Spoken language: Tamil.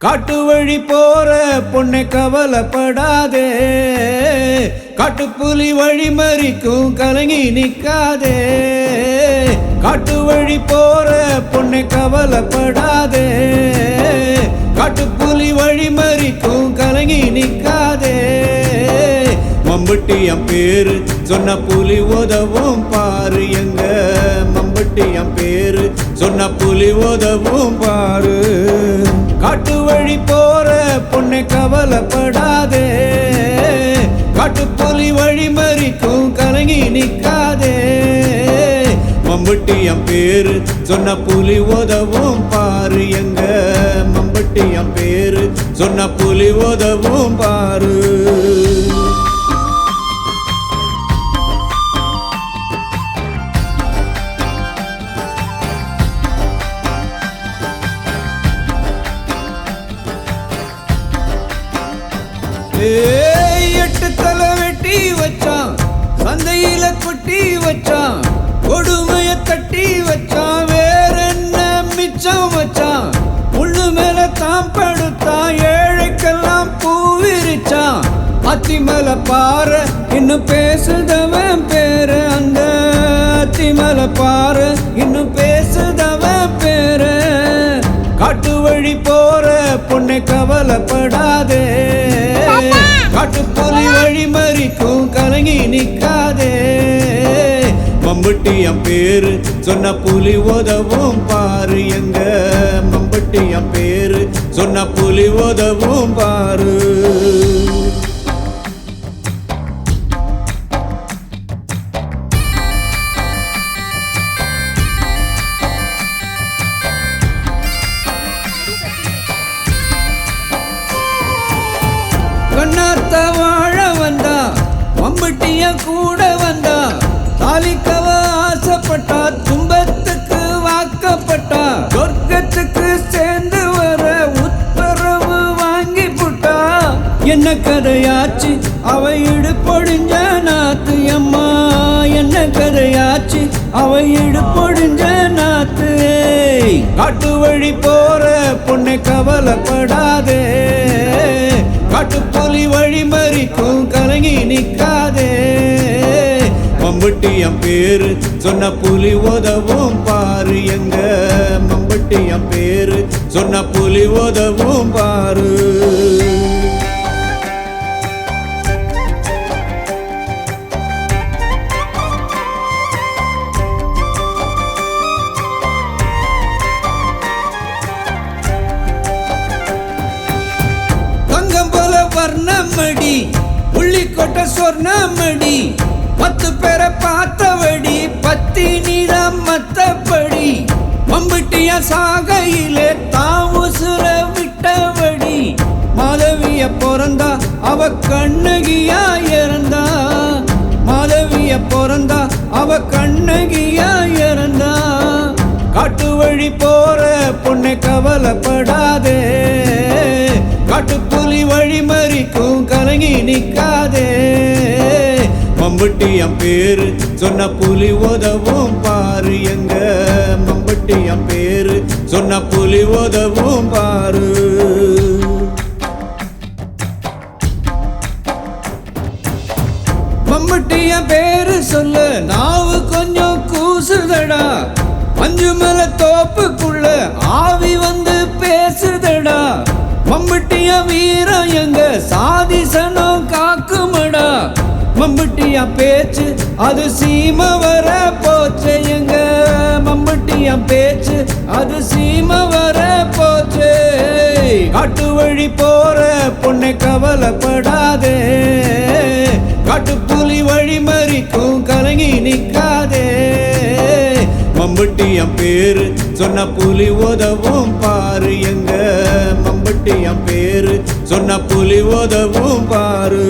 காட்டு வழி போற பொண்ணை கவலைப்படாதே, காட்டுப்புலி வழி மறிக்கும் கலங்கி நிக்காதே. காட்டு வழி போற பொண்ணை கவலைப்படாதே, காட்டுப்புலி வழி மறிக்கும் கலங்கி நிக்காதே. மம்பட்டி என் பேரு சொன்ன புலி உதவும் பாரு, எங்க மம்பட்டி என் பேரு சொன்ன புலி உதவும் பாரு. காட்டு வழி போற பொண்ணை கவலைப்படாதே, காட்டுப்புலி வழி மறிக்கும் கலங்கி நிக்காதே. மம்பட்டி என் பேரு சொன்ன புலி உதவும் பாரு, எங்க மம்பட்டி என் பேரு சொன்ன புலி உதவும் பாரு. எட்டு தலை வெட்டி வச்சான், சந்தையில கொட்டி வச்சான், கொடுமைய தட்டி வச்சான், வேற என்ன மிச்சம் வச்சான். முள்ளு மேல தான் படுத்தான், ஏழைக்கெல்லாம் பூ விரிச்சான். அத்திமலை பாரு இன்னும் பேசுதவன் பேரு, அந்த அத்திமலை பாரு இன்னும் பேசுதவன் பேரு. காட்டு வழி போற பொண்ணை கவலைப்படாதே, காட்டுப்புலி வழி மறிக்கும் கலங்கி நிக்காதே. மம்பட்டி என் பேரு சொன்ன புலி உதவும் பாரு, எங்க மம்பட்டி என் பேரு சொன்ன புலி உதவும் பாரு. கண்ணாத்த வாழ வந்தா, மம்பட்டிய கூட வந்தா, தாலிக்கவ ஆசைப்பட்டா, துன்பத்துக்கு வாக்கப்பட்டா, சொர்க்கத்துக்கு சேர்ந்து வர உத்தரவு வாங்கி புட்டா. என்ன கதையாச்சு அவ இடுப்பொடிஞ்ச நாத்து, அம்மா என்ன கதையாச்சு அவ இடுப்பொடிஞ்ச நாத்து. காட்டு வழி போற பொண்ணை கவலைப்படாதே, காட்டுப்புலி வழி மறிக்கும் கலங்கி நிக்காதே. மம்பட்டி என் பேரு சொன்ன புலி உதவும் பாரு, எங்க மம்பட்டி என் பேரு சொன்ன புலி உதவும் பாரு. வர்ணமடி உள்ளிக்கொட்ட சொர்ணமடி, 10 பேரை பார்த்தவடி பத்தி நீதான் மத்தபடி. மம்பட்டிய சாகையிலே தாவுசுர விட்டவடி, மாதவிய பிறந்தா அவ கண்ணகியா இறந்தா, மாதவிய பிறந்தா அவ கண்ணகியா இறந்தா. காட்டு வழி போற பொண்ணை கவலைப்படாதே, காட்டுப்புலி வழி மறிக்கும் கலங்கி நிக்காதே. மம்பட்டி என் பேரு சொன்ன புலி உதவும் பாரு, எங்க மம்பட்டி என் பேரு சொன்ன புலி உதவும் பாரு. மம்பட்டி என் பேரு சொல்ல நாவு கொஞ்சம் கூசுதடா, மஞ்சு மேல தோப்புக்குள்ள ஆவி வந்து பேசுதடா. மம்பட்டிய வீரம் எங்க சாதிசனம் காக்குமடா, மம்பட்டிய பேச்சு அது சீம வர போச்சு, எங்க மம்பட்டிய பேச்சு அது சீம வர போச்சு. காட்டு வழி போற பொண்ணை கவலைப்படாதே, காட்டுப்புலி வழி மறிக்கும் கலங்கி நிக்காதே. மம்பட்டி என் பேரு சொன்ன புலி உதவும் பாரு, எங்க மம்பட்டி என் பேரு சொன்ன புலி உதவும் பாரு.